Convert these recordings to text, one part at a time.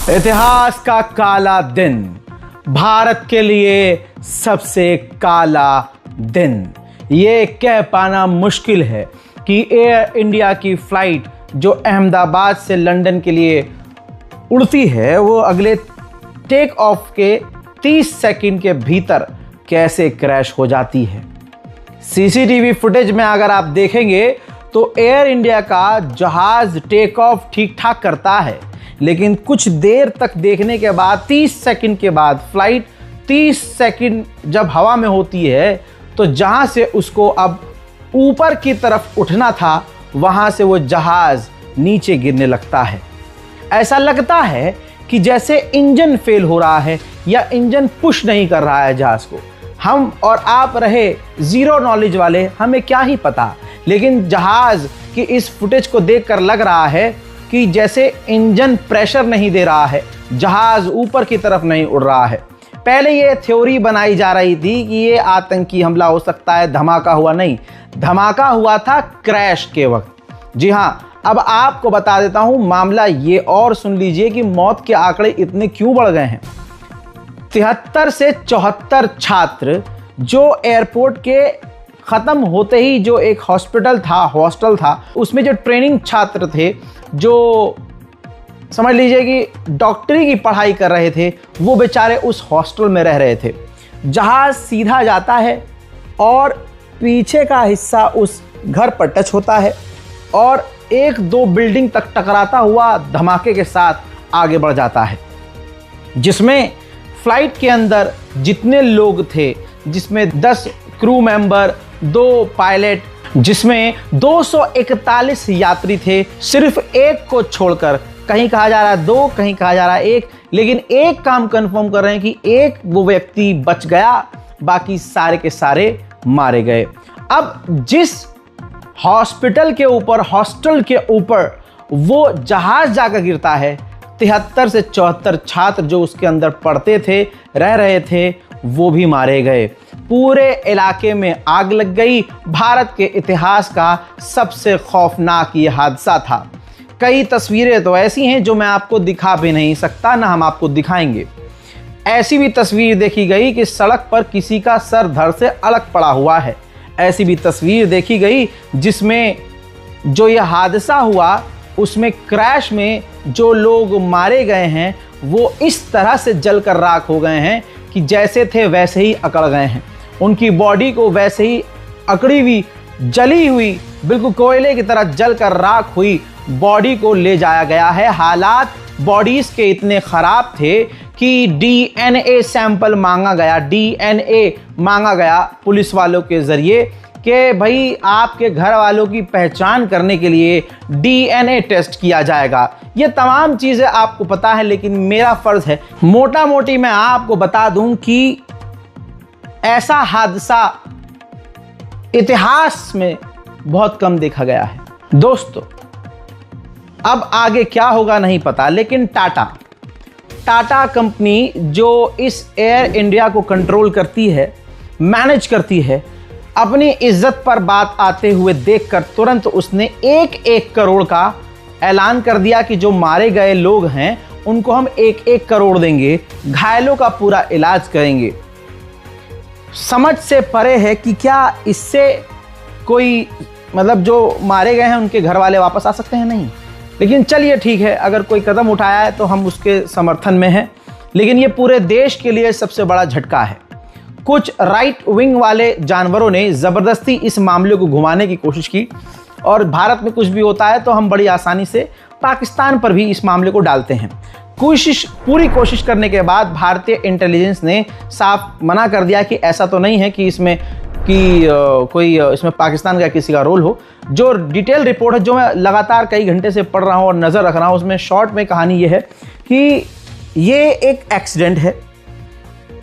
इतिहास का काला दिन, भारत के लिए सबसे काला दिन। ये कह पाना मुश्किल है कि एयर इंडिया की फ्लाइट जो अहमदाबाद से लंदन के लिए उड़ती है वो अगले टेक ऑफ के 30 सेकंड के भीतर कैसे क्रैश हो जाती है। सीसीटीवी फुटेज में अगर आप देखेंगे तो एयर इंडिया का जहाज टेक ऑफ ठीक ठाक करता है, लेकिन कुछ देर तक देखने के बाद 30 सेकंड के बाद फ्लाइट 30 सेकंड जब हवा में होती है तो जहां से उसको अब ऊपर की तरफ उठना था वहां से वो जहाज नीचे गिरने लगता है। ऐसा लगता है कि जैसे इंजन फेल हो रहा है या इंजन पुश नहीं कर रहा है जहाज को। हम और आप रहे जीरो नॉलेज वाले, हमें क्या ही पता, लेकिन जहाज की इस फुटेज को देखकर लग रहा है कि जैसे इंजन प्रेशर नहीं दे रहा है, जहाज ऊपर की तरफ नहीं उड़ रहा है। पहले ये थ्योरी बनाई जा रही थी कि ये आतंकी हमला हो सकता है, धमाका हुआ नहीं, धमाका हुआ था क्रैश के वक्त। जी हाँ, अब आपको बता देता हूं मामला ये, और सुन लीजिए कि मौत के आंकड़े इतने क्यों बढ़ गए हैं। 73 से 74 छात्र जो एयरपोर्ट के ख़त्म होते ही जो एक हॉस्टल था, उसमें जो ट्रेनिंग छात्र थे जो समझ लीजिए कि डॉक्टरी की पढ़ाई कर रहे थे, वो बेचारे उस हॉस्टल में रह रहे थे। जहाज सीधा जाता है और पीछे का हिस्सा उस घर पर टच होता है और 1-2 बिल्डिंग तक टकराता हुआ धमाके के साथ आगे बढ़ जाता है, जिसमें फ्लाइट के अंदर जितने लोग थे, जिसमें 10 क्रू मेंबर, 2 पायलट, जिसमें 241 यात्री थे, सिर्फ एक को छोड़कर, कहीं कहा जा रहा है 2, कहीं कहा जा रहा है 1, लेकिन एक काम कंफर्म कर रहे हैं कि एक वो व्यक्ति बच गया, बाकी सारे के सारे मारे गए। अब जिस हॉस्टल के ऊपर वो जहाज जाकर गिरता है, 73 से 74 छात्र जो उसके अंदर पढ़ते थे, रह रहे थे, वो भी मारे गए। पूरे इलाके में आग लग गई। भारत के इतिहास का सबसे खौफनाक ये हादसा था। कई तस्वीरें तो ऐसी हैं जो मैं आपको दिखा भी नहीं सकता, ना हम आपको दिखाएंगे। ऐसी भी तस्वीर देखी गई कि सड़क पर किसी का सर धड़ से अलग पड़ा हुआ है। ऐसी भी तस्वीर देखी गई जिसमें जो ये हादसा हुआ उसमें क्रैश में जो लोग मारे गए हैं वो इस तरह से जलकर राख हो गए हैं कि जैसे थे वैसे ही अकड़ गए हैं। उनकी बॉडी को वैसे ही अकड़ी हुई, जली हुई, बिल्कुल कोयले की तरह जलकर राख हुई बॉडी को ले जाया गया है। हालात बॉडीज के इतने खराब थे कि डीएनए सैंपल मांगा गया पुलिस वालों के जरिए कि भाई आपके घर वालों की पहचान करने के लिए डीएनए टेस्ट किया जाएगा। ये तमाम चीज़ें आपको पता है, लेकिन मेरा फ़र्ज़ है मोटा मोटी मैं आपको बता दूं कि ऐसा हादसा इतिहास में बहुत कम देखा गया है। दोस्तों, अब आगे क्या होगा नहीं पता, लेकिन टाटा कंपनी जो इस एयर इंडिया को कंट्रोल करती है, मैनेज करती है, अपनी इज्जत पर बात आते हुए देखकर तुरंत उसने 1-1 करोड़ का ऐलान कर दिया कि जो मारे गए लोग हैं उनको हम 1-1 करोड़ देंगे, घायलों का पूरा इलाज करेंगे। समझ से परे है कि क्या इससे कोई मतलब जो मारे गए हैं उनके घर वाले वापस आ सकते हैं? नहीं। लेकिन चलिए ठीक है, अगर कोई कदम उठाया है तो हम उसके समर्थन में हैं, लेकिन ये पूरे देश के लिए सबसे बड़ा झटका है। कुछ राइट विंग वाले जानवरों ने ज़बरदस्ती इस मामले को घुमाने की कोशिश की और भारत में कुछ भी होता है तो हम बड़ी आसानी से पाकिस्तान पर भी इस मामले को डालते हैं। पूरी कोशिश करने के बाद भारतीय इंटेलिजेंस ने साफ मना कर दिया कि ऐसा तो नहीं है कि इसमें कोई इसमें पाकिस्तान का किसी का रोल हो। जो डिटेल रिपोर्ट है, जो मैं लगातार कई घंटे से पढ़ रहा हूँ और नज़र रख रहा हूँ, उसमें शॉर्ट में कहानी ये है कि ये एक एक्सीडेंट है।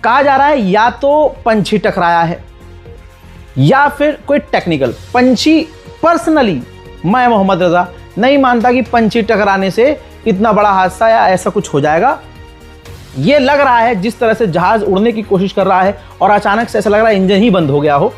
कहा जा रहा है या तो पंछी टकराया है या फिर कोई टेक्निकल पंछी। पर्सनली मैं मोहम्मद रजा नहीं मानता कि पंछी टकराने से इतना बड़ा हादसा या ऐसा कुछ हो जाएगा। ये लग रहा है जिस तरह से जहाज उड़ने की कोशिश कर रहा है और अचानक से ऐसा लग रहा है इंजन ही बंद हो गया हो,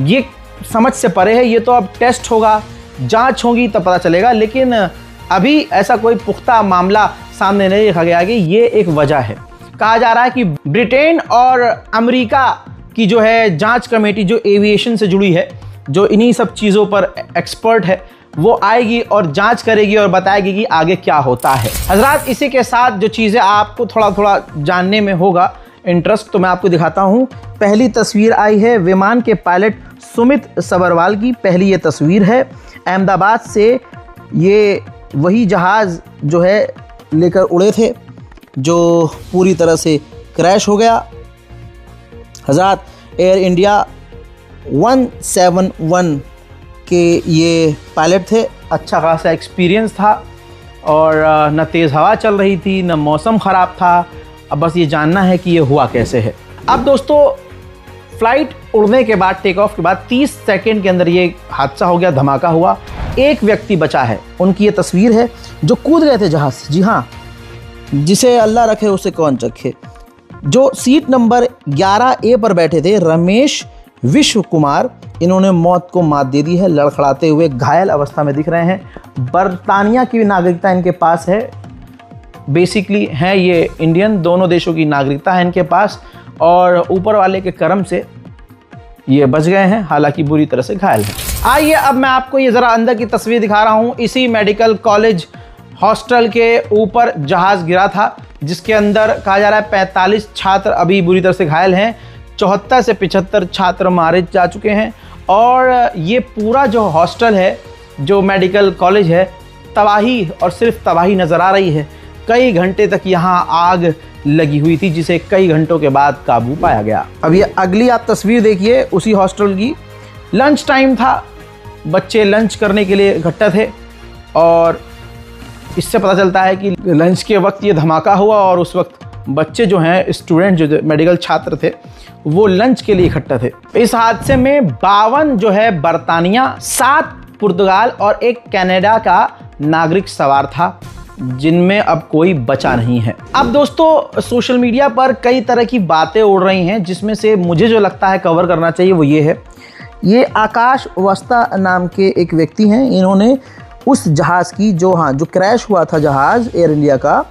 ये समझ से परे है। ये तो अब टेस्ट होगा, जांच होगी तब पता चलेगा, लेकिन अभी ऐसा कोई पुख्ता मामला सामने नहीं रखा गया कि ये एक वजह है। कहा जा रहा है कि ब्रिटेन और अमेरिका की जो है जांच कमेटी जो एविएशन से जुड़ी है, जो इन्हीं सब चीज़ों पर एक्सपर्ट है, वो आएगी और जांच करेगी और बताएगी कि आगे क्या होता है। हजरात, इसी के साथ जो चीज़ें आपको थोड़ा थोड़ा जानने में होगा इंटरेस्ट, तो मैं आपको दिखाता हूँ। पहली तस्वीर आई है विमान के पायलट सुमित सबरवाल की। पहली ये तस्वीर है अहमदाबाद से। ये वही जहाज़ जो है लेकर उड़े थे जो पूरी तरह से क्रैश हो गया। हज़रात, एयर इंडिया 171 के ये पायलट थे। अच्छा खासा एक्सपीरियंस था और न तेज़ हवा चल रही थी, न मौसम ख़राब था। अब बस ये जानना है कि ये हुआ कैसे है। अब दोस्तों, फ्लाइट उड़ने के बाद, टेक ऑफ के बाद 30 सेकंड के अंदर ये हादसा हो गया, धमाका हुआ। एक व्यक्ति बचा है, उनकी ये तस्वीर है जो कूद गए थे जहाज़ से। जी हाँ, जिसे अल्लाह रखे उसे कौन चखे। जो सीट नंबर 11A पर बैठे थे, रमेश विश्व कुमार, इन्होंने मौत को मात दे दी है। लड़खड़ाते हुए घायल अवस्था में दिख रहे हैं। बरतानिया की नागरिकता इनके पास है। बेसिकली हैं ये इंडियन, दोनों देशों की नागरिकता है इनके पास, और ऊपर वाले के करम से ये बच गए हैं, हालांकि बुरी तरह से घायल हैं। आइए अब मैं आपको ये ज़रा अंदर की तस्वीर दिखा रहा हूँ। इसी मेडिकल कॉलेज हॉस्टल के ऊपर जहाज़ गिरा था, जिसके अंदर कहा जा रहा है 45 छात्र अभी बुरी तरह से घायल हैं। 74 से 75 छात्र मारे जा चुके हैं। और ये पूरा जो हॉस्टल है, जो मेडिकल कॉलेज है, तबाही और सिर्फ तबाही नज़र आ रही है। कई घंटे तक यहाँ आग लगी हुई थी, जिसे कई घंटों के बाद काबू पाया गया। अब ये अगली आप तस्वीर देखिए उसी हॉस्टल की। लंच टाइम था, बच्चे लंच करने के लिए इकट्ठा थे और इससे पता चलता है कि लंच के वक्त ये धमाका हुआ और उस वक्त बच्चे जो हैं, स्टूडेंट जो मेडिकल छात्र थे, वो लंच के लिए इकट्ठा थे। इस हादसे में 52 जो है बरतानिया, 7 पुर्तगाल और 1 कनाडा का नागरिक सवार था, जिनमें अब कोई बचा नहीं है। अब दोस्तों, सोशल मीडिया पर कई तरह की बातें उड़ रही हैं, जिसमें से मुझे जो लगता है कवर करना चाहिए वो ये है। ये आकाश वस्ता नाम के एक व्यक्ति हैं। इन्होंने उस जहाज़ की जो क्रैश हुआ था जहाज़ एयर इंडिया का,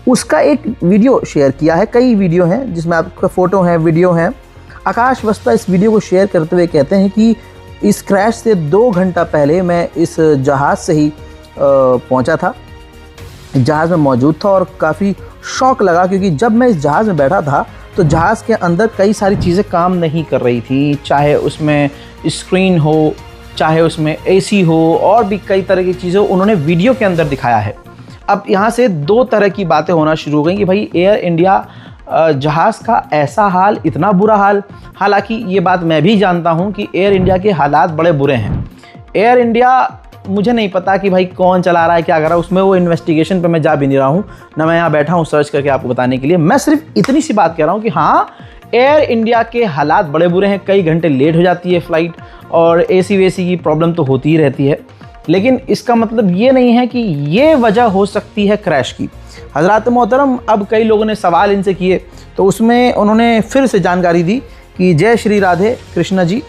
उसका एक वीडियो शेयर किया है। कई वीडियो हैं जिसमें आपका फ़ोटो है, वीडियो हैं। आकाश वस्ता इस वीडियो को शेयर करते हुए कहते हैं कि इस क्रैश से 2 घंटा पहले मैं इस जहाज़ से ही पहुंचा था, जहाज़ में मौजूद था और काफ़ी शौक लगा, क्योंकि जब मैं इस जहाज़ में बैठा था तो जहाज़ के अंदर कई सारी चीज़ें काम नहीं कर रही थी, चाहे उसमें स्क्रीन हो, चाहे उसमें एसी हो, और भी कई तरह की चीज़ें उन्होंने वीडियो के अंदर दिखाया है। अब यहाँ से 2 तरह की बातें होना शुरू हो गई कि भाई एयर इंडिया जहाज़ का ऐसा हाल, इतना बुरा हाल। हालांकि ये बात मैं भी जानता हूँ कि एयर इंडिया के हालात बड़े बुरे हैं। एयर इंडिया, मुझे नहीं पता कि भाई कौन चला रहा है, क्या कर रहा है, उसमें वो इन्वेस्टिगेशन पे मैं जा भी नहीं रहा हूँ, ना मैं यहाँ बैठा हूँ सर्च करके आपको बताने के लिए। मैं सिर्फ इतनी सी बात कह रहा हूँ कि हाँ, एयर इंडिया के हालात बड़े बुरे हैं। कई घंटे लेट हो जाती है फ़्लाइट और एसी वेसी की प्रॉब्लम तो होती ही रहती है, लेकिन इसका मतलब ये नहीं है कि ये वजह हो सकती है क्रैश की। हज़रात मोहतरम, अब कई लोगों ने सवाल इनसे किए, तो उसमें उन्होंने फिर से जानकारी दी कि जय श्री राधे कृष्णा जी,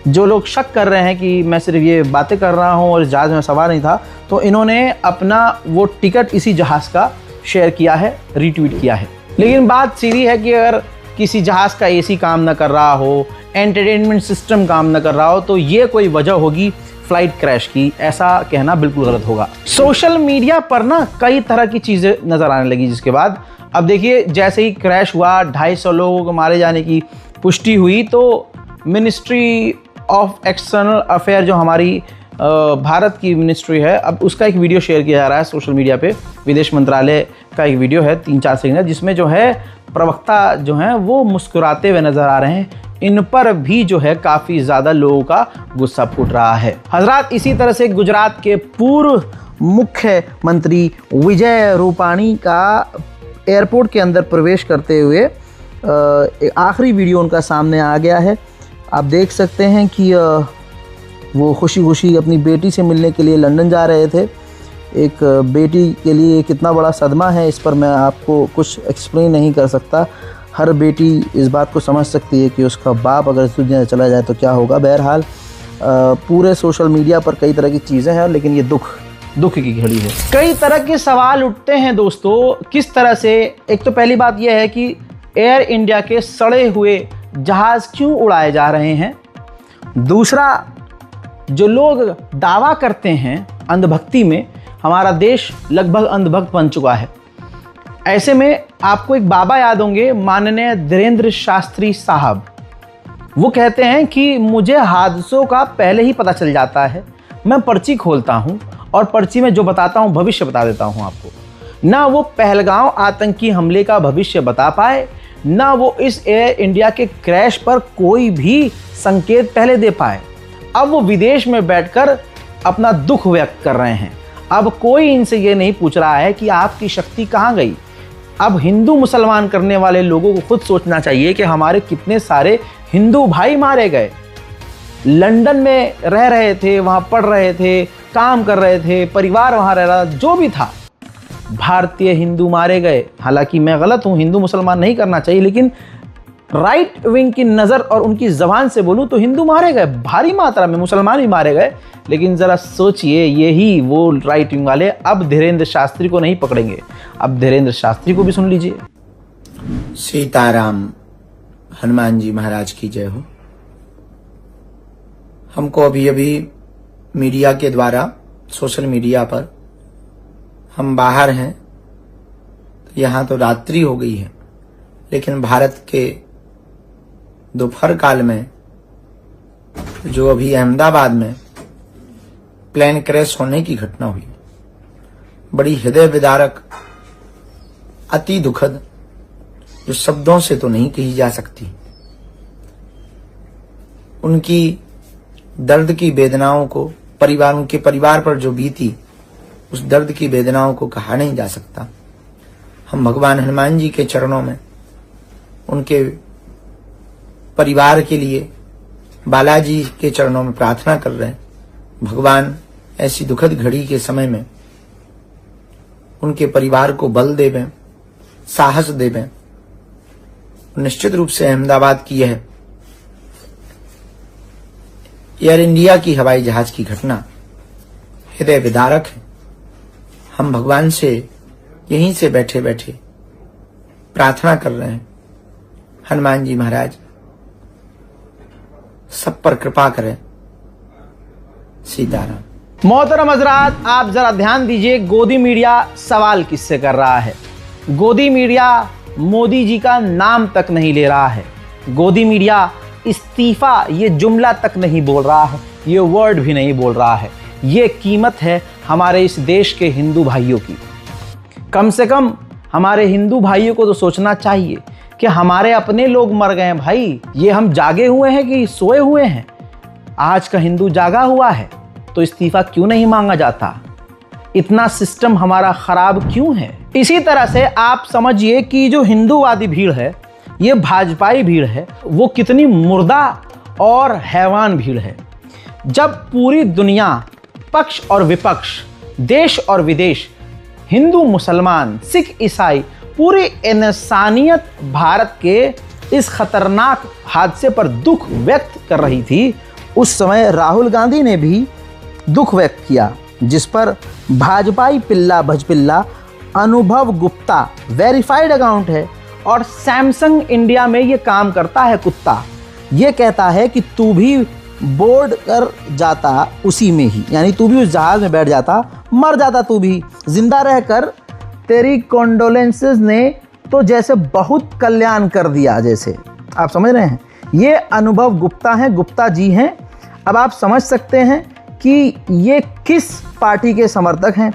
जो लोग शक कर रहे हैं कि मैं सिर्फ ये बातें कर रहा हूँ और इस जहाज़ में सवार नहीं था, तो इन्होंने अपना वो टिकट इसी जहाज़ का शेयर किया है, रीट्वीट किया है। लेकिन बात सीधी है कि अगर किसी जहाज़ का एसी काम ना कर रहा हो, एंटरटेनमेंट सिस्टम काम ना कर रहा हो, तो ये कोई वजह होगी फ्लाइट क्रैश की, ऐसा कहना बिल्कुल गलत होगा। सोशल मीडिया पर ना कई तरह की चीज़ें नज़र आने लगी, जिसके बाद अब देखिए जैसे ही क्रैश हुआ, 250 लोगों को मारे जाने की पुष्टि हुई, तो मिनिस्ट्री ऑफ एक्सटर्नल अफेयर जो हमारी भारत की मिनिस्ट्री है, अब उसका एक वीडियो शेयर किया जा रहा है सोशल मीडिया पे। विदेश मंत्रालय का एक वीडियो है 3-4 सेकंड, जिसमें जो है प्रवक्ता जो हैं वो मुस्कुराते हुए नज़र आ रहे हैं। इन पर भी जो है काफ़ी ज़्यादा लोगों का गुस्सा फूट रहा है। हजरात, इसी तरह से गुजरात के पूर्व मुख्यमंत्री विजय रूपाणी का एयरपोर्ट के अंदर प्रवेश करते हुए आखिरी वीडियो उनका सामने आ गया है। आप देख सकते हैं कि वो खुशी खुशी अपनी बेटी से मिलने के लिए लंदन जा रहे थे। एक बेटी के लिए कितना बड़ा सदमा है, इस पर मैं आपको कुछ एक्सप्लेन नहीं कर सकता। हर बेटी इस बात को समझ सकती है कि उसका बाप अगर इस दुनिया से चला जाए तो क्या होगा। बहरहाल पूरे सोशल मीडिया पर कई तरह की चीज़ें हैं, लेकिन ये दुख दुख की घड़ी है। कई तरह के सवाल उठते हैं दोस्तों, किस तरह से। एक तो पहली बात यह है कि एयर इंडिया के सड़े हुए जहाज क्यों उड़ाए जा रहे हैं। दूसरा, जो लोग दावा करते हैं अंधभक्ति में, हमारा देश लगभग अंधभक्त बन चुका है। ऐसे में आपको एक बाबा याद होंगे, माननीय धीरेन्द्र शास्त्री साहब। वो कहते हैं कि मुझे हादसों का पहले ही पता चल जाता है, मैं पर्ची खोलता हूँ और पर्ची में जो बताता हूँ भविष्य बता देता हूँ आपको। ना वो पहलगांव आतंकी हमले का भविष्य बता पाए, ना वो इस एयर इंडिया के क्रैश पर कोई भी संकेत पहले दे पाए। अब वो विदेश में बैठकर अपना दुख व्यक्त कर रहे हैं। अब कोई इनसे ये नहीं पूछ रहा है कि आपकी शक्ति कहाँ गई। अब हिंदू मुसलमान करने वाले लोगों को खुद सोचना चाहिए कि हमारे कितने सारे हिंदू भाई मारे गए। लंदन में रह रहे थे, वहाँ पढ़ रहे थे, काम कर रहे थे, परिवार वहाँ रह रहा, जो भी था, भारतीय हिंदू मारे गए। हालांकि मैं गलत हूँ, हिंदू मुसलमान नहीं करना चाहिए, लेकिन राइट विंग की नज़र और उनकी ज़बान से बोलूँ तो हिंदू मारे गए, भारी मात्रा में मुसलमान भी मारे गए। लेकिन ज़रा सोचिए, यही वो राइट विंग वाले अब धीरेन्द्र शास्त्री को नहीं पकड़ेंगे। अब धीरेन्द्र शास्त्री को भी सुन लीजिए। सीताराम, हनुमान जी महाराज की जय हो। हमको अभी अभी मीडिया के द्वारा, सोशल मीडिया पर, हम बाहर हैं तो यहाँ तो रात्रि हो गई है, लेकिन भारत के दोपहर काल में जो अभी अहमदाबाद में प्लेन क्रैश होने की घटना हुई, बड़ी हृदय विदारक, अति दुखद, जो शब्दों से तो नहीं कही जा सकती। उनकी दर्द की वेदनाओं को, परिवारों के परिवार पर जो बीती, उस दर्द की वेदनाओं को कहा नहीं जा सकता। हम भगवान हनुमान जी के चरणों में, उनके परिवार के लिए बालाजी के चरणों में प्रार्थना कर रहे हैं। भगवान ऐसी दुखद घड़ी के समय में उनके परिवार को बल देवें, साहस देवें। निश्चित रूप से अहमदाबाद की यह एयर इंडिया की हवाई जहाज की घटना हृदय विदारक है। हम भगवान से यहीं से बैठे बैठे प्रार्थना कर रहे हैं, हनुमान जी महाराज सब पर कृपा करें। सीताराम। मोहतरम हज़रात, आप जरा ध्यान दीजिए, गोदी मीडिया सवाल किससे कर रहा है। गोदी मीडिया मोदी जी का नाम तक नहीं ले रहा है। गोदी मीडिया इस्तीफा ये जुमला तक नहीं बोल रहा है, ये वर्ड भी नहीं बोल रहा है। ये कीमत है हमारे इस देश के हिंदू भाइयों की। कम से कम हमारे हिंदू भाइयों को तो सोचना चाहिए कि हमारे अपने लोग मर गए हैं भाई। ये हम जागे हुए हैं कि सोए हुए हैं? आज का हिंदू जागा हुआ है तो इस्तीफा क्यों नहीं मांगा जाता? इतना सिस्टम हमारा खराब क्यों है? इसी तरह से आप समझिए कि जो हिंदूवादी भीड़ है, ये भाजपाई भीड़ है, वो कितनी मुर्दा और हैवान भीड़ है। जब पूरी दुनिया, पक्ष और विपक्ष, देश और विदेश, हिंदू मुसलमान, सिख ईसाई, पूरी इंसानियत भारत के इस खतरनाक हादसे पर दुख व्यक्त कर रही थी, उस समय राहुल गांधी ने भी दुख व्यक्त किया, जिस पर भाजपाई पिल्ला भजपिल्ला अनुभव गुप्ता, वेरीफाइड अकाउंट है और सैमसंग इंडिया में ये काम करता है कुत्ता, ये कहता है कि तू भी बोर्ड कर जाता उसी में ही, यानी तू भी उस जहाज में बैठ जाता, मर जाता तू भी, जिंदा रहकर तेरी कॉन्डोलेंसेस ने तो जैसे बहुत कल्याण कर दिया। जैसे आप समझ रहे हैं, ये अनुभव गुप्ता हैं, गुप्ता जी हैं। अब आप समझ सकते हैं कि ये किस पार्टी के समर्थक हैं,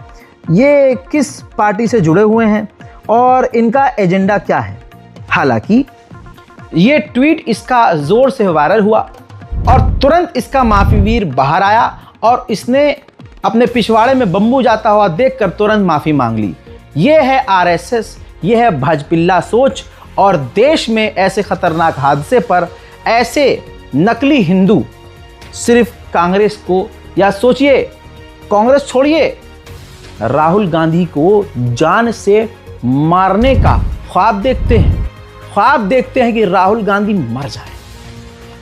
ये किस पार्टी से जुड़े हुए हैं और इनका एजेंडा क्या है। हालांकि ये ट्वीट इसका जोर से वायरल हुआ और तुरंत इसका माफीवीर बाहर आया और इसने अपने पिछवाड़े में बम्बू जाता हुआ देखकर तुरंत माफी मांग ली। ये है आरएसएस, ये है भजपिल्ला सोच। और देश में ऐसे खतरनाक हादसे पर ऐसे नकली हिंदू सिर्फ कांग्रेस को, या सोचिए कांग्रेस छोड़िए, राहुल गांधी को जान से मारने का ख्वाब देखते हैं। ख्वाब देखते हैं कि राहुल गांधी मर जाए।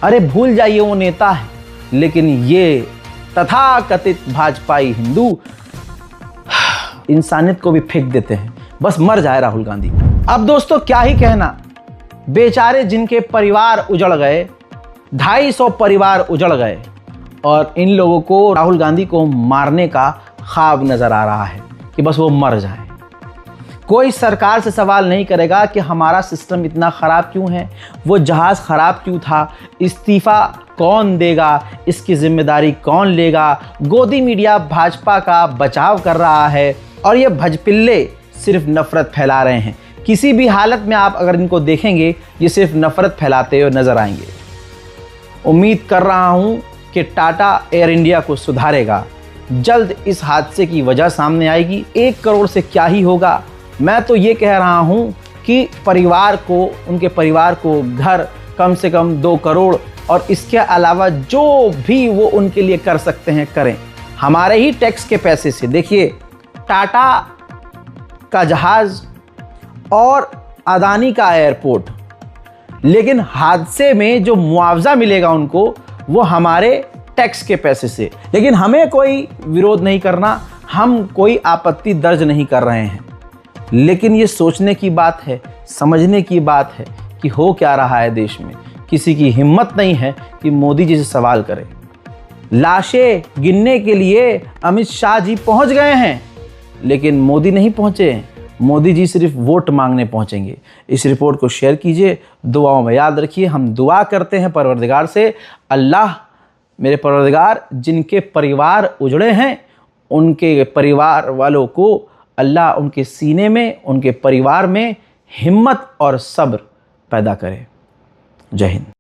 अरे भूल जाइए वो नेता है, लेकिन ये तथाकथित भाजपाई हिंदू इंसानियत को भी फेंक देते हैं। बस मर जाए राहुल गांधी। अब दोस्तों क्या ही कहना, बेचारे जिनके परिवार उजड़ गए, 250 परिवार उजड़ गए, और इन लोगों को राहुल गांधी को मारने का ख्वाब नजर आ रहा है कि बस वो मर जाए। कोई सरकार से सवाल नहीं करेगा कि हमारा सिस्टम इतना ख़राब क्यों है, वो जहाज़ ख़राब क्यों था, इस्तीफ़ा कौन देगा, इसकी जिम्मेदारी कौन लेगा। गोदी मीडिया भाजपा का बचाव कर रहा है और ये भजपिल्ले सिर्फ नफ़रत फैला रहे हैं। किसी भी हालत में आप अगर इनको देखेंगे, ये सिर्फ नफ़रत फैलाते हुए नज़र आएंगे। उम्मीद कर रहा हूँ कि टाटा एयर इंडिया को सुधारेगा। जल्द इस हादसे की वजह सामने आएगी। 1 करोड़ से क्या ही होगा। मैं तो ये कह रहा हूँ कि परिवार को, उनके परिवार को घर कम से कम 2 करोड़ और इसके अलावा जो भी वो उनके लिए कर सकते हैं करें, हमारे ही टैक्स के पैसे से। देखिए, टाटा का जहाज़ और अदानी का एयरपोर्ट, लेकिन हादसे में जो मुआवजा मिलेगा उनको वो हमारे टैक्स के पैसे से। लेकिन हमें कोई विरोध नहीं करना, हम कोई आपत्ति दर्ज नहीं कर रहे हैं, लेकिन ये सोचने की बात है, समझने की बात है कि हो क्या रहा है देश में। किसी की हिम्मत नहीं है कि मोदी जी से सवाल करे। लाशें गिनने के लिए अमित शाह जी पहुंच गए हैं, लेकिन मोदी नहीं पहुंचे हैं। मोदी जी सिर्फ वोट मांगने पहुंचेंगे। इस रिपोर्ट को शेयर कीजिए, दुआओं में याद रखिए। हम दुआ करते हैं परवरदिगार से, अल्लाह मेरे परवरदिगार जिनके परिवार उजड़े हैं, उनके परिवार वालों को अल्लाह उनके सीने में, उनके परिवार में हिम्मत और सब्र पैदा करे। जय हिंद।